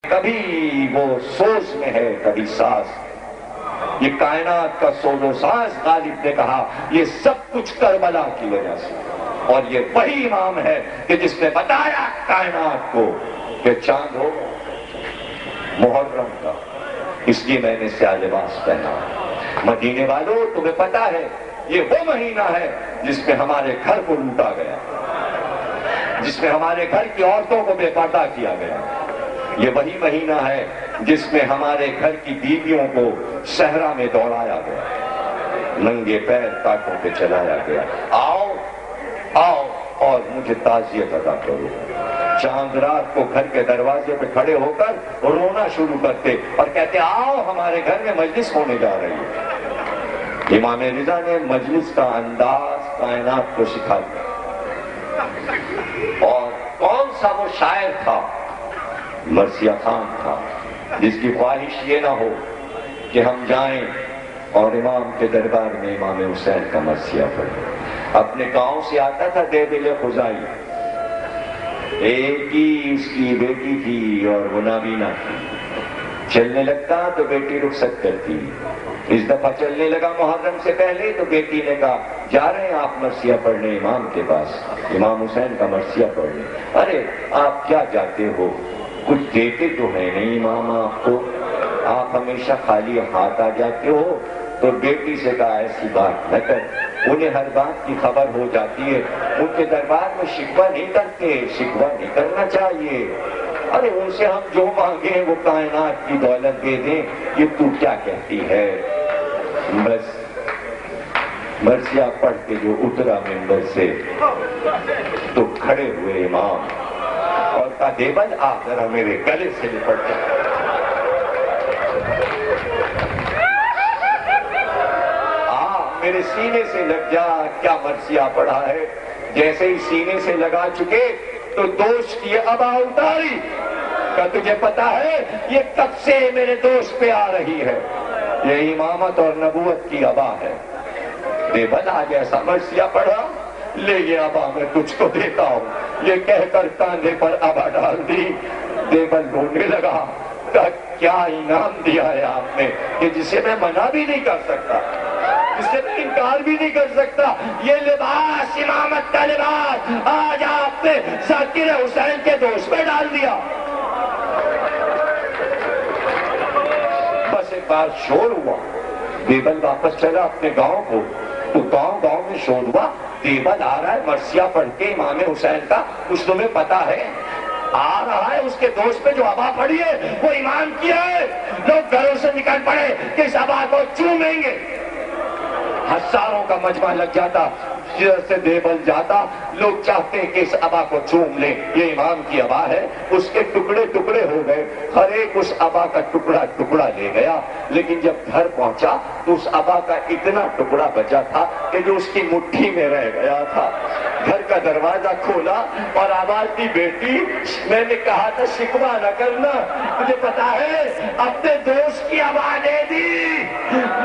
کبھی وہ سوز میں ہے کبھی ساز، یہ کائنات کا سوز و ساز غالب نے کہا یہ سب کچھ کربلا کی وجہ سے، اور یہ وہی امام ہے کہ جس نے بتایا کائنات کو کہ چاند ہو محرم کا، اس لیے میں نے سیاہ لباس پہنا۔ مدینے والوں تمہیں پتا ہے یہ وہ مہینہ ہے جس میں ہمارے گھر کو لوٹا گیا، جس میں ہمارے گھر کی عورتوں کو بے پردہ کیا گیا، یہ وہی مہینہ ہے جس میں ہمارے گھر کی بیویوں کو صحرا میں دوڑایا گیا، ننگے پیر کاٹوں پہ چلایا گیا۔ آؤ آؤ اور مجھے تعزیت ادا کرو۔ چاند رات کو گھر کے دروازے پہ کھڑے ہو کر رونا شروع کرتے اور کہتے آؤ ہمارے گھر میں مجلس ہونے جا رہی ہے۔ امام رضا نے مجلس کا انداز کائنات کو سکھا دیا۔ اور کون سا وہ شاعر تھا؟ مرثیہ خان تھا، جس کی خواہش یہ نہ ہو کہ ہم جائیں اور امام کے دربار میں امام حسین کا مرثیہ پڑھیں۔ اپنے گاؤں سے آتا تھا دیبل خزائی، ایک ہی اس کی بیٹی تھی اور وہ نابینا تھی، چلنے لگتا تو بیٹی رخصت کرتی۔ اس دفعہ چلنے لگا محرم سے پہلے تو بیٹی نے کہا جا رہے ہیں آپ مرثیہ پڑھنے امام کے پاس، امام حسین کا مرثیہ پڑھنے۔ ارے آپ کیا جاتے ہو، کچھ دیتے تو ہے نہیں امام آپ کو، آپ ہمیشہ خالی ہاتھ آ جاتے ہو۔ تو بیٹی سے کہا ایسی بات نہ کر، انہیں ہر بات کی خبر ہو جاتی ہے، ان کے دربار میں شکوہ نہیں کرتے، شکوہ نہیں کرنا چاہیے۔ ارے ان سے ہم جو مانگیں وہ کائنات کی دولت دے دیں، یہ تو کیا کہتی ہے؟ بس مرثیہ پڑھ کے جو اترا منبر سے تو کھڑے ہوئے امام اور کہا دیوبند آ ذرا میرے گلے سے لپٹ جا۔ میرے سینے سے لگ جا، کیا مرثیہ پڑھا ہے؟ جیسے ہی سینے سے لگا چکے تو دوست کی ابا اتاری، کہ تجھے پتا ہے یہ کب سے میرے دوست پہ آ رہی ہے، یہ امامت اور نبوت کی ابا ہے۔ دیوبند آج ایسا مرثیہ پڑھا، لے یہ ابا میں تجھ کو دیتا ہوں، یہ کہہ کر کاندھے پر ابا ڈال دی۔ دیوبند رونے لگا، کہا کیا انعام دیا ہے آپ نے کہ جسے میں منع بھی نہیں کر سکتا، اس سے میں انکار بھی نہیں کر سکتا، یہ لباس امامت کا لباس آج آپ نے ذاکر حسین کے دوست میں ڈال دیا۔ بس ایک بار شور ہوا، دیوبند واپس چلا اپنے گاؤں کو، تو گاؤں میں شور ہوا، دیوبند آ رہا ہے مرثیہ پڑھ کے امام حسین کا، کچھ تمہیں پتا ہے؟ آ رہا ہے اس کے دوست پہ جو ابا پڑی ہے وہ امام کیا ہے۔ لوگ گھروں سے نکل پڑے کہ اس ابا کو چومیں گے، ہزاروں کا مجمع لگ جاتا، جدھر سے دیوبند جاتا لوگ چاہتے ہیں کہ اس ابا کو چوم لیں، یہ امام کی ابا ہے۔ اس کے ٹکڑے ٹکڑے ہو گئے، ہر ایک اس ابا کا ٹکڑا ٹکڑا لے گیا، لیکن جب گھر پہنچا تو اس ابا کا اتنا ٹکڑا بچا تھا کہ جو اس کی مٹھی میں رہ گیا تھا۔ گھر کا دروازہ کھولا اور آواز دی بیٹی میں نے کہا تھا شکوہ نہ کرنا، مجھے پتا ہے اپنے دوست کی ابا دے دی،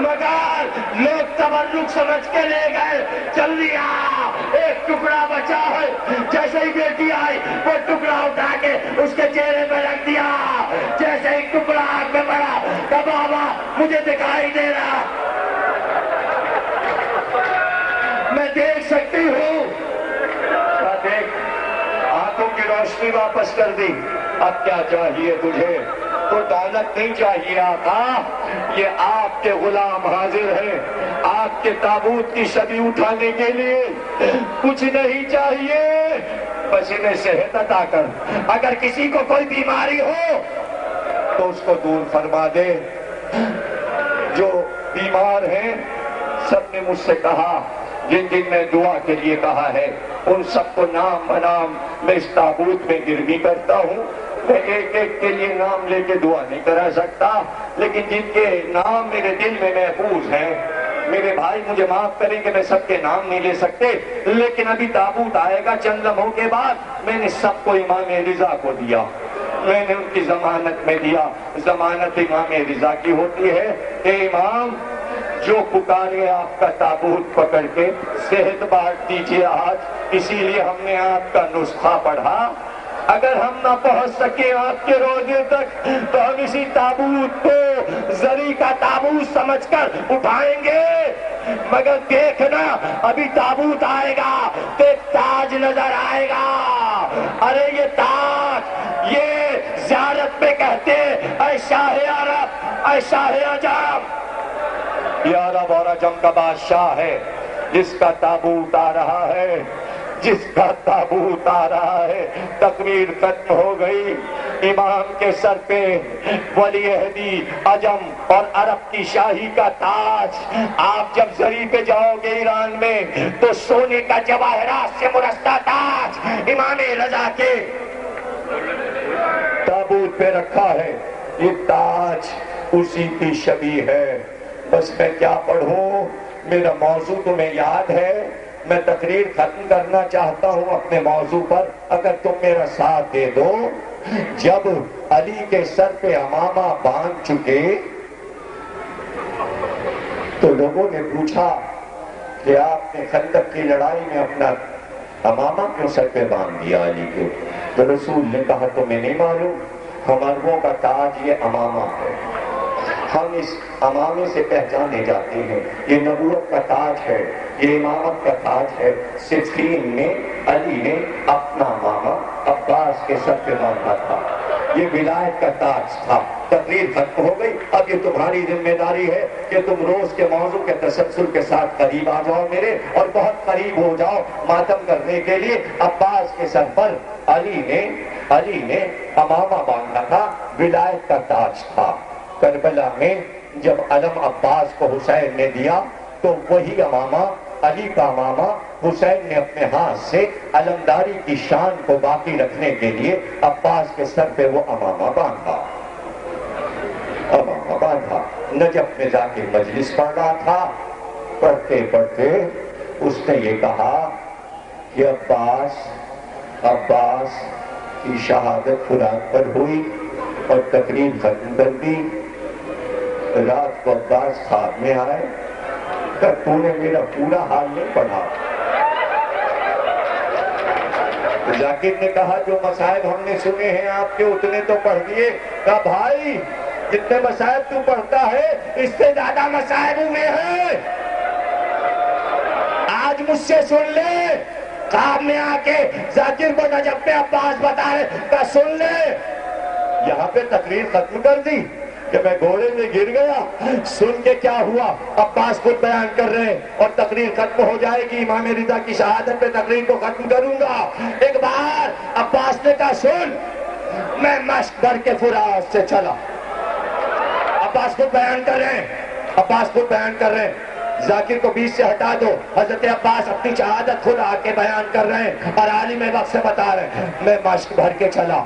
مگر لوگ تبرک سمجھ کے لے گئے، چل لیا ایک ٹکڑا بچا ہے۔ جیسے ہی بیٹی آئی وہ ٹکڑا اٹھا کے اس کے چہرے پہ رکھ دیا، جیسے ہی ٹکڑا آنکھ میں پڑا کہ بابا مجھے دکھائی دے رہا، میں دیکھ سکتی ہوں، دیکھ آنکھوں کی روشنی واپس کر دی، اب کیا چاہیے تجھے؟ تو دولت نہیں چاہیے آقا، یہ آپ کے غلام حاضر ہیں، آپ کے تابوت کی شبی اٹھانے کے لیے کچھ نہیں چاہیے، بس انہیں صحت عطا کر، اگر کسی کو کوئی بیماری ہو تو اس کو دور فرما دے۔ جو بیمار ہیں سب نے مجھ سے کہا، جن جن میں دعا کے لیے کہا ہے ان سب کو نام بنام میں اس تابوت میں گروی کرتا ہوں۔ میں ایک ایک کے لیے نام لے کے دعا نہیں کرا سکتا، لیکن جن کے نام میرے دل میں محفوظ ہیں، میرے بھائی مجھے معاف کریں کہ میں سب کے نام نہیں لے سکتے، لیکن ابھی تابوت آئے گا چند لمحوں کے بعد، میں نے سب کو امام رضا کو دیا، میں نے ان کی ضمانت میں دیا۔ ضمانت امام رضا کی ہوتی ہے، اے امام جو پکارے آپ کا تابوت پکڑ کے صحت بانٹ دیجیے آج، اسی لیے ہم نے آپ کا نسخہ پڑھا، اگر ہم نہ پہنچ سکیں آپ کے روزے تک تو ہم اسی تابوت کو زری کا تابوت سمجھ کر اٹھائیں گے، مگر دیکھنا ابھی تابوت آئے گا تو ایک تاج نظر آئے گا۔ ارے یہ تاج، یہ زیارت میں کہتے اے شاہ عرب، اے شاہ عجم، یہ عرب اور عجم کا بادشاہ ہے جس کا تابوت آ رہا ہے، جس کا تابوت آ رہا ہے۔ تقریر ختم ہو گئی، امام کے سر پہ ولی عہدی عجم اور عرب کی شاہی کا تاج۔ آپ جب زری پہ جاؤ گے ایران میں تو سونے کا جواہرات سے مرصع تاج امام رضا کے تابوت پہ رکھا ہے۔ یہ تاج اسی کی شبیہ ہے۔ بس میں کیا پڑھوں، میرا موضوع تمہیں یاد ہے، میں تقریر ختم کرنا چاہتا ہوں اپنے موضوع پر، اگر تم میرا ساتھ دے دو۔ جب علی کے سر پہ امامہ باندھ چکے تو لوگوں نے پوچھا کہ آپ نے خندق کی لڑائی میں اپنا امامہ کیوں سر پہ باندھ دیا علی کو؟ تو رسول نے کہا تمہیں نہیں معلوم، ہم عربوں کا تاج یہ امامہ ہے، ہم اس امامے سے پہچانے جاتے ہیں، یہ نبوت کا تاج ہے، یہ امامت کا تاج ہے۔ صفین میں علی نے اپنا امامہ عباس کے سر پہ باندھا تھا، یہ ولایت کا تاج تھا۔ تقریر ختم ہو گئی، اب یہ تمہاری ذمہ داری ہے کہ تم روز کے موضوع کے تسلسل کے ساتھ قریب آ جاؤ میرے، اور بہت قریب ہو جاؤ ماتم کرنے کے لیے۔ عباس کے سر پر علی نے امامہ باندھا تھا، ولایت کا تاج تھا۔ کربلا میں جب علم عباس کو حسین نے دیا تو وہی امامہ، علی کا امامہ، حسین نے اپنے ہاتھ سے علمداری کی شان کو باقی رکھنے کے لیے عباس کے سر پہ وہ امامہ باندھا۔ نجف میں جا کے مجلس پڑھ رہا تھا، پڑھتے پڑھتے اس نے یہ کہا کہ عباس کی شہادت فراق پر ہوئی، اور تقریر ختم کر دی۔ رات کو عباس خواب میں آئے کہ تو نے میرا پورا حال نہیں پڑھا۔ ذاکر نے کہا جو مسائل ہم نے سنے ہیں آپ کے اتنے تو پڑھ دیے۔ کہا بھائی جتنے مسائل تو پڑھتا ہے اس سے زیادہ مسائل میں ہیں، آج مجھ سے سن لے۔ خواب میں آ کے ذاکر کو نجف میں عباس بتا رہے کہ سن لے۔ یہاں پہ تقریر ختم کر دی کہ میں گھوڑے میں گر گیا۔ سن کے کیا ہوا، عباس خود بیان کر رہے ہیں، اور تقریر ختم ہو جائے گی، امام رضا کی شہادت پہ تقریر کو ختم کروں گا۔ ایک بار عباس نے کہا سن، میں مشق بھر کے فرات سے چلا۔ عباس خود بیان کر رہے ہیں، ذاکر کو بیچ سے ہٹا دو۔ حضرت عباس اپنی شہادت خود آ کے بیان کر رہے ہیں اور عالم وقت سے بتا رہے ہیں، میں مشق بھر کے چلا۔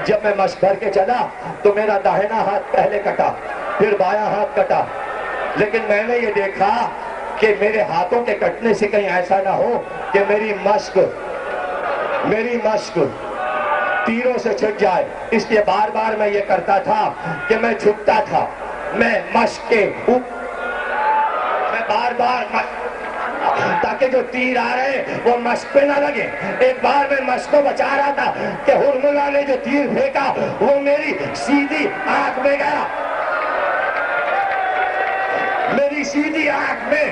جب میں مشق بھر کے چلا تو میرا داہنا ہاتھ پہلے کٹا، پھر بایاں ہاتھ کٹا، لیکن میں نے یہ دیکھا کہ میرے ہاتھوں کے کٹنے سے کہیں ایسا نہ ہو کہ میری مشق تیروں سے چھٹ جائے، اس لیے بار بار میں یہ کرتا تھا کہ میں جھکتا تھا، میں مشق کے میں بار تاکہ جو تیر آ رہے وہ مشق پہ نہ لگے۔ ایک بار میں مشق کو بچا رہا تھا کہ ہرملا نے جو تیر پھینکا وہ میری سیدھی آنکھ میں گیا، میری سیدھی آنکھ میں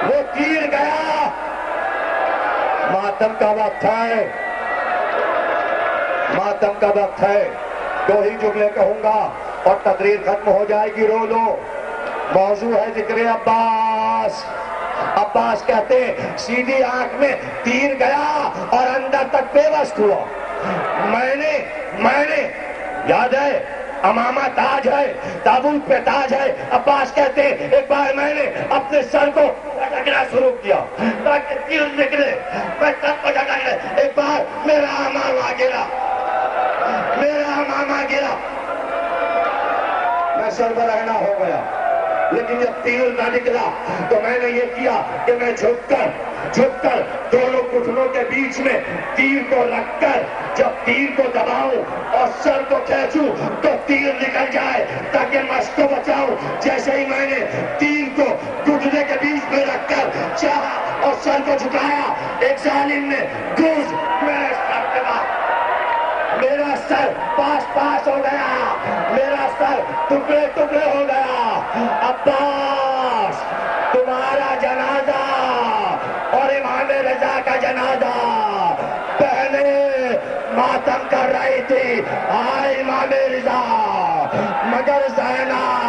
وہ تیر گیا۔ ماتم کا وقت ہے، ماتم کا وقت ہے، دو ہی جملے کہوں گا اور تقریر ختم ہو جائے گی، رو لو۔ موضوع ہے ذکر عباس۔ عباس کہتے ہیں سیدھی آنکھ میں تیر گیا اور اندر تک بے وست ہوا۔ میں نے یاد ہے امامہ تاج ہے، تابوت پہ تاج ہے۔ عباس کہتے ہیں ایک بار میں نے اپنے سر کو جھٹکنا شروع کیا تاکہ تیر نکلے، میں سر کو جھٹکنے، ایک بار میرا امامہ گرا، میں سر برہنہ ہو گیا۔ لیکن جب تیر نہ نکلا تو میں نے یہ کیا کہ میں جھک کر دونوں گھٹنوں کے بیچ میں تیر کو رکھ کر جب تیر کو دباؤں اور سر کو کھینچوں تو تیر نکل جائے تاکہ مشق کو بچاؤں. جیسے ہی میں نے تیر کو گھٹنے کے بیچ میں رکھ کر چاہا اور سر کو جھکایا، ایک ظالم نے گوز میرے سر پہ مارا. میرا سر پاس ہو گیا، میرا سر ٹکڑے ہو گیا. عباس، تمہارا جنازہ اور امام رضا کا جنازہ پہلے ماتم کر رہی تھی، ہائے امام رضا، مگر زینب